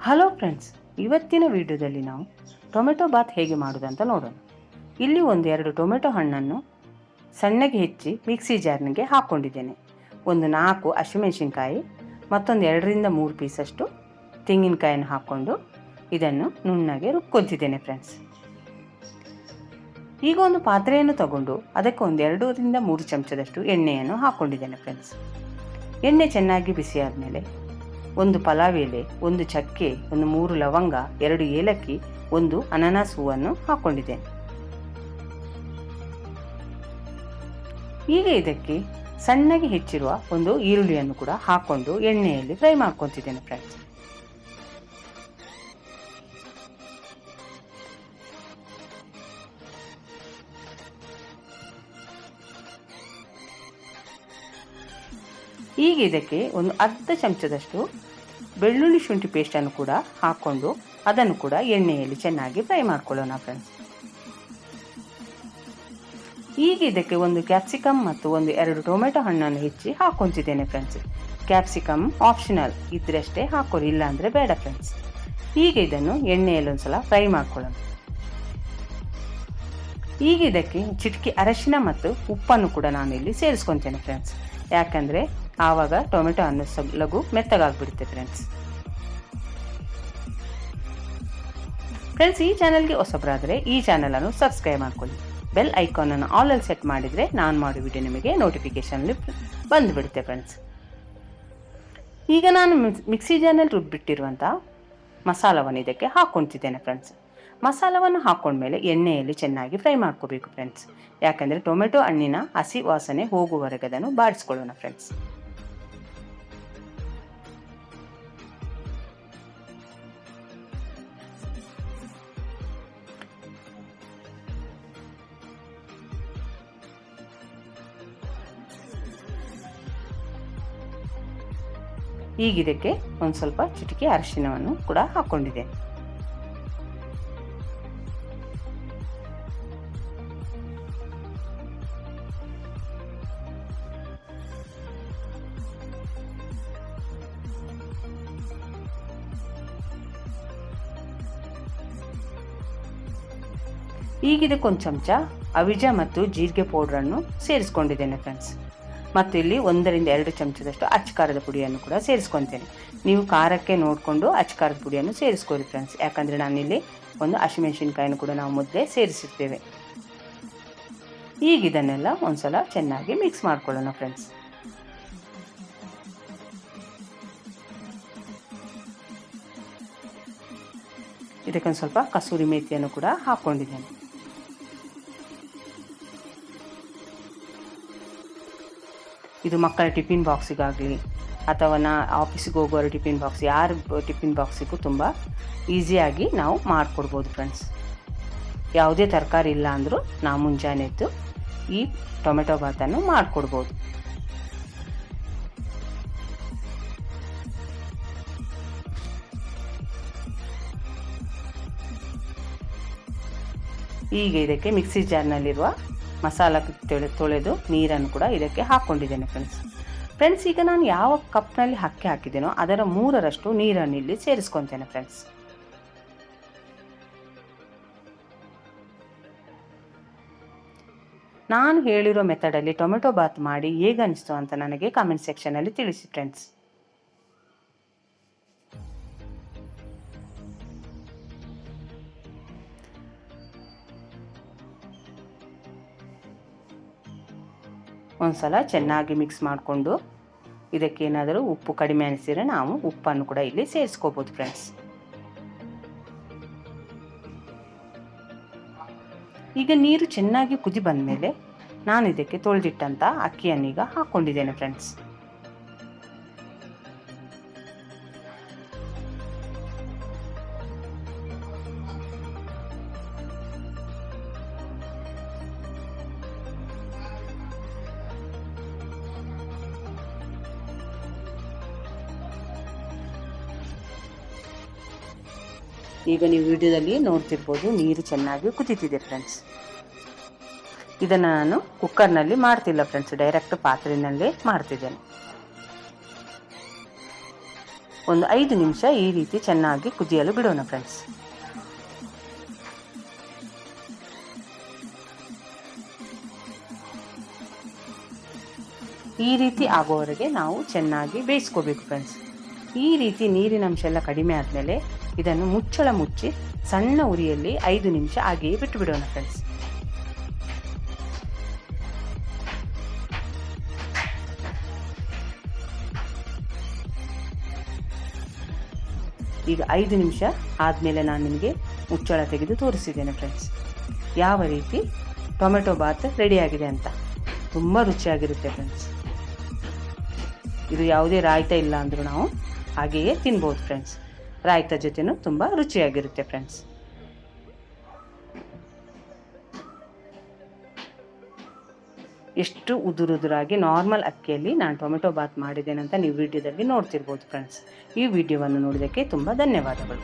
Hello friends, ಇವತ್ತಿನ ವಿಡಿಯೋದಲ್ಲಿ ನಾವು ಟೊಮೆಟೊ ಬಾತ್ ಹೇಗೆ ಮಾಡೋದಂತ ನೋಡೋಣ. ಇಲ್ಲಿ ಎರಡು ಟೊಮೆಟೊ ಹಣ್ಣನ್ನು ಸಣ್ಣಗೆ ಹೆಚ್ಚಿ ಮಿಕ್ಸಿ ಜಾರ್ನಿಗೆ ಹಾಕ್ಕೊಂಡಿದ್ದೇನೆ. 4 ಹಸಿಮೆಣಸಿನ್ಕಾಯಿ, ಮತ್ತೊಂದು 2-3 ಪೀಸಷ್ಟು ತೆಂಗಿನಕಾಯನ್ನು ಹಾಕ್ಕೊಂಡು ಇದನ್ನು ನುಣ್ಣಗೆ ರುಬ್ಕೊತಿದ್ದೇನೆ ಫ್ರೆಂಡ್ಸ್. ಈಗ ಒಂದು ಪಾತ್ರೆಯನ್ನು ತಗೊಂಡು ಅದಕ್ಕೆ 2-3 ಚಮಚದಷ್ಟು ಎಣ್ಣೆಯನ್ನು ಹಾಕ್ಕೊಂಡಿದ್ದೇನೆ ಫ್ರೆಂಡ್ಸ್. ಎಣ್ಣೆ ಚೆನ್ನಾಗಿ ಬಿಸಿ ಆದಮೇಲೆ 1 ಪಲಾವ್ ಎಲೆ, 1 ಚಕ್ಕೆ, 3 ಲವಂಗ, 2 ಏಲಕ್ಕಿ, 1 ಅನಾನಸ್ ಹೂವನ್ನು ಹಾಕ್ಕೊಂಡಿದ್ದೇನೆ. ಈಗ ಇದಕ್ಕೆ ಸಣ್ಣಗೆ ಹೆಚ್ಚಿರುವ 1 ಈರುಳ್ಳಿಯನ್ನು ಕೂಡ ಹಾಕ್ಕೊಂಡು ಎಣ್ಣೆಯಲ್ಲಿ ಫ್ರೈ ಮಾಡ್ಕೊತಿದ್ದೇನೆ ಫ್ರೆಂಡ್ಸ್. ಈಗ ಇದಕ್ಕೆ 1/2 ಚಮಚದಷ್ಟು ಬೆಳ್ಳುಳ್ಳಿ ಶುಂಠಿ ಪೇಸ್ಟನ್ನು ಕೂಡ ಹಾಕ್ಕೊಂಡು ಅದನ್ನು ಕೂಡ ಎಣ್ಣೆಯಲ್ಲಿ ಚೆನ್ನಾಗಿ ಫ್ರೈ ಮಾಡ್ಕೊಳ್ಳೋಣ ಫ್ರೆಂಡ್ಸ್. ಈಗ ಇದಕ್ಕೆ 1 ಕ್ಯಾಪ್ಸಿಕಮ್ ಮತ್ತು 2 ಟೊಮೆಟೊ ಹಣ್ಣನ್ನು ಹೆಚ್ಚಿ ಹಾಕ್ಕೊತಿದ್ದೇನೆ ಫ್ರೆಂಡ್ಸ್. ಕ್ಯಾಪ್ಸಿಕಮ್ ಆಪ್ಷನಲ್, ಇದ್ರಷ್ಟೇ ಹಾಕೋರಿ, ಇಲ್ಲ ಅಂದರೆ ಬೇಡ ಫ್ರೆಂಡ್ಸ್. ಈಗ ಇದನ್ನು ಎಣ್ಣೆಯಲ್ಲಿ ಒಂದ್ಸಲ ಫ್ರೈ ಮಾಡ್ಕೊಳ್ಳೋಣ. ಈಗ ಇದಕ್ಕೆ ಚಿಟಿಕೆ ಅರಶಿನ ಮತ್ತು ಉಪ್ಪನ್ನು ಕೂಡ ನಾನು ಇಲ್ಲಿ ಸೇರಿಸ್ಕೊತೇನೆ ಫ್ರೆಂಡ್ಸ್. ಯಾಕಂದರೆ ಆವಾಗ ಟೊಮೆಟೊ ಹಣ್ಣು ಲಘು ಮೆತ್ತಗಾಗ್ಬಿಡುತ್ತೆ ಫ್ರೆಂಡ್ಸ್. ಈ ಚಾನಲ್ಗೆ ಹೊಸಬರಾದರೆ ಈ ಚಾನಲನ್ನು ಸಬ್ಸ್ಕ್ರೈಬ್ ಮಾಡ್ಕೊಳ್ಳಿ. ಬೆಲ್ ಐಕಾನನ್ನು ಆಲಲ್ಲಿ ಸೆಟ್ ಮಾಡಿದರೆ ನಾನು ಮಾಡೋ ವಿಡಿಯೋ ನಿಮಗೆ ನೋಟಿಫಿಕೇಷನಲ್ಲಿ ಬಂದುಬಿಡುತ್ತೆ ಫ್ರೆಂಡ್ಸ್. ಈಗ ನಾನು ಮಿಕ್ಸಿ ಜಾರ್ನಲ್ಲಿ ರುಬ್ಬಿಟ್ಟಿರುವಂಥ ಮಸಾಲವನ್ನು ಇದಕ್ಕೆ ಹಾಕ್ಕೊತಿದ್ದೇನೆ ಫ್ರೆಂಡ್ಸ್. ಮಸಾಲವನ್ನು ಹಾಕ್ಕೊಂಡ್ಮೇಲೆ ಎಣ್ಣೆಯಲ್ಲಿ ಚೆನ್ನಾಗಿ ಫ್ರೈ ಮಾಡ್ಕೋಬೇಕು ಫ್ರೆಂಡ್ಸ್. ಯಾಕಂದರೆ ಟೊಮೆಟೊ ಹಣ್ಣಿನ ಹಸಿ ವಾಸನೆ ಹೋಗುವವರೆಗೆ ಅದನ್ನು ಬಾಡಿಸ್ಕೊಳ್ಳೋಣ ಫ್ರೆಂಡ್ಸ್. ಈಗ ಇದಕ್ಕೆ ಒಂದು ಸ್ವಲ್ಪ ಚಿಟಿಕೆ ಅರಿಶಿನವನ್ನು ಕೂಡ ಹಾಕ್ಕೊಂಡಿದೆ. ಈಗ ಇದಕ್ಕೆ 1 ಚಮಚ ಅವಿಜ ಮತ್ತು ಜೀರಿಗೆ ಪೌಡ್ರನ್ನು ಸೇರಿಸ್ಕೊಂಡಿದ್ದೇನೆ ಫ್ರೆಂಡ್ಸ್. ಮತ್ತು ಇಲ್ಲಿ 1-2 ಚಮಚದಷ್ಟು ಅಚ್ಚಕಾರದ ಪುಡಿಯನ್ನು ಕೂಡ ಸೇರಿಸ್ಕೊತೇನೆ. ನೀವು ಖಾರಕ್ಕೆ ನೋಡಿಕೊಂಡು ಅಚ್ಚಕಾರದ ಪುಡಿಯನ್ನು ಸೇರಿಸ್ಕೊಳ್ಳಿ ಫ್ರೆಂಡ್ಸ್. ಯಾಕಂದರೆ ನಾನಿಲ್ಲಿ 1 ಹಸಿಮೆಣಸಿನ್ಕಾಯನ್ನು ಕೂಡ ನಾವು ಮುದ್ದೆ ಸೇರಿಸಿರ್ತೇವೆ. ಈಗ ಇದನ್ನೆಲ್ಲ ಒಂದ್ಸಲ ಚೆನ್ನಾಗಿ ಮಿಕ್ಸ್ ಮಾಡ್ಕೊಳ್ಳೋಣ ಫ್ರೆಂಡ್ಸ್. ಇದಕ್ಕೊಂದು ಸ್ವಲ್ಪ ಕಸೂರಿ ಮೇಥಿಯನ್ನು ಕೂಡ ಹಾಕ್ಕೊಂಡಿದ್ದೇನೆ. ಇದು ಮಕ್ಕಳ ಟಿಫಿನ್ ಬಾಕ್ಸಿಗಾಗಲಿ ಅಥವಾ ಆಫೀಸಿಗೆ ಹೋಗೋರ ಟಿಫಿನ್ ಬಾಕ್ಸ್, ಯಾರ ಟಿಫಿನ್ ಬಾಕ್ಸಿಗೂ ತುಂಬ ಈಸಿಯಾಗಿ ನಾವು ಮಾಡಿಕೊಡ್ಬೋದು ಫ್ರೆಂಡ್ಸ್. ಯಾವುದೇ ತರಕಾರಿ ಇಲ್ಲ ಅಂದರೂ ನಾವು ಮುಂಜಾನೆ ಎದ್ದು ಈ ಟೊಮೆಟೊ ಬಾತನ್ನು ಮಾಡಿಕೊಡ್ಬೋದು. ಈಗ ಇದಕ್ಕೆ ಮಿಕ್ಸಿ ಜಾರ್ನಲ್ಲಿರುವ ಮಸಾಲ ತೊಳೆದು ನೀರನ್ನು ಕೂಡ ಇದಕ್ಕೆ ಹಾಕ್ಕೊಂಡಿದ್ದೇನೆ ಫ್ರೆಂಡ್ಸ್. ಈಗ ನಾನು ಯಾವ ಕಪ್ನಲ್ಲಿ ಅಕ್ಕಿ ಹಾಕಿದ್ದೇನೋ ಅದರ 3ರಷ್ಟು ನೀರನ್ನು ಇಲ್ಲಿ ಸೇರಿಸ್ಕೊತೇನೆ ಫ್ರೆಂಡ್ಸ್. ನಾನು ಹೇಳಿರೋ ಮೆಥಡಲ್ಲಿ ಟೊಮೆಟೊ ಬಾತ್ ಮಾಡಿ ಹೇಗೆ ಅನಿಸ್ತು ಅಂತ ನನಗೆ ಕಾಮೆಂಟ್ ಸೆಕ್ಷನಲ್ಲಿ ತಿಳಿಸಿ ಫ್ರೆಂಡ್ಸ್. ಒಂದ್ಸಲ ಚೆನ್ನಾಗಿ ಮಿಕ್ಸ್ ಮಾಡಿಕೊಂಡು ಇದಕ್ಕೇನಾದರೂ ಉಪ್ಪು ಕಡಿಮೆ ಅನಿಸಿದರೆ ನಾವು ಉಪ್ಪನ್ನು ಕೂಡ ಇಲ್ಲಿ ಸೇರಿಸ್ಕೋಬೋದು ಫ್ರೆಂಡ್ಸ್. ಈಗ ನೀರು ಚೆನ್ನಾಗಿ ಕುದಿ ಬಂದ ಮೇಲೆ ನಾನು ಇದಕ್ಕೆ ತೊಳೆದಿಟ್ಟಂಥ ಅಕ್ಕಿಯನ್ನೀಗ ಹಾಕ್ಕೊಂಡಿದ್ದೇನೆ ಫ್ರೆಂಡ್ಸ್. ಈಗ ನೀವು ವಿಡಿಯೋದಲ್ಲಿ ನೋಡ್ತಿರ್ಬೋದು, ನೀರು ಚೆನ್ನಾಗಿ ಕುದೀತಿದೆ ಫ್ರೆಂಡ್ಸ್. ಇದನ್ನು ನಾನು ಕುಕ್ಕರ್ನಲ್ಲಿ ಮಾಡ್ತಿಲ್ಲ ಫ್ರೆಂಡ್ಸ್, ಡೈರೆಕ್ಟ್ ಪಾತ್ರೆಯಲ್ಲೇ ಮಾಡ್ತಿದ್ದೇನೆ. ಒಂದು 5 ನಿಮಿಷ ಈ ರೀತಿ ಚೆನ್ನಾಗಿ ಕುದಿಯಲು ಬಿಡೋಣ ಫ್ರೆಂಡ್ಸ್. ಈ ರೀತಿ ಆಗುವವರೆಗೆ ನಾವು ಚೆನ್ನಾಗಿ ಬೇಯಿಸ್ಕೋಬೇಕು ಫ್ರೆಂಡ್ಸ್. ಈ ರೀತಿ ನೀರಿನ ಅಂಶ ಎಲ್ಲ ಕಡಿಮೆ ಆದಮೇಲೆ ಇದನ್ನು ಮುಚ್ಚಳ ಮುಚ್ಚಿ ಸಣ್ಣ ಉರಿಯಲ್ಲಿ 5 ನಿಮಿಷ ಹಾಗೆಯೇ ಬಿಟ್ಟು ಬಿಡೋಣ ಫ್ರೆಂಡ್ಸ್. ಈಗ 5 ನಿಮಿಷ ಆದಮೇಲೆ ನಾನು ನಿಮಗೆ ಮುಚ್ಚಳ ತೆಗೆದು ತೋರಿಸಿದ್ದೇನೆ ಫ್ರೆಂಡ್ಸ್, ಯಾವ ರೀತಿ ಟೊಮೆಟೊ ಬಾತ್ ರೆಡಿಯಾಗಿದೆ ಅಂತ. ತುಂಬ ರುಚಿಯಾಗಿರುತ್ತೆ ಫ್ರೆಂಡ್ಸ್. ಇದು ಯಾವುದೇ ರಾಯ್ತ ಇಲ್ಲ ಅಂದರೂ ನಾವು ಹಾಗೆಯೇ ತಿನ್ಬೋದು ಫ್ರೆಂಡ್ಸ್. ರಾಯ್ತ ಜೊತೆನೂ ತುಂಬ ರುಚಿಯಾಗಿರುತ್ತೆ ಫ್ರೆಂಡ್ಸ್. ಎಷ್ಟು ಉದುರುದುರಾಗಿ ನಾರ್ಮಲ್ ಅಕ್ಕಿಯಲ್ಲಿ ನಾನು ಟೊಮೆಟೊ ಬಾತ್ ಮಾಡಿದ್ದೇನೆ ಅಂತ ನೀವು ವಿಡಿಯೋದಲ್ಲಿ ನೋಡ್ತಿರ್ಬೋದು ಫ್ರೆಂಡ್ಸ್. ಈ ವಿಡಿಯೋವನ್ನು ನೋಡಿದ್ದಕ್ಕೆ ತುಂಬ ಧನ್ಯವಾದಗಳು.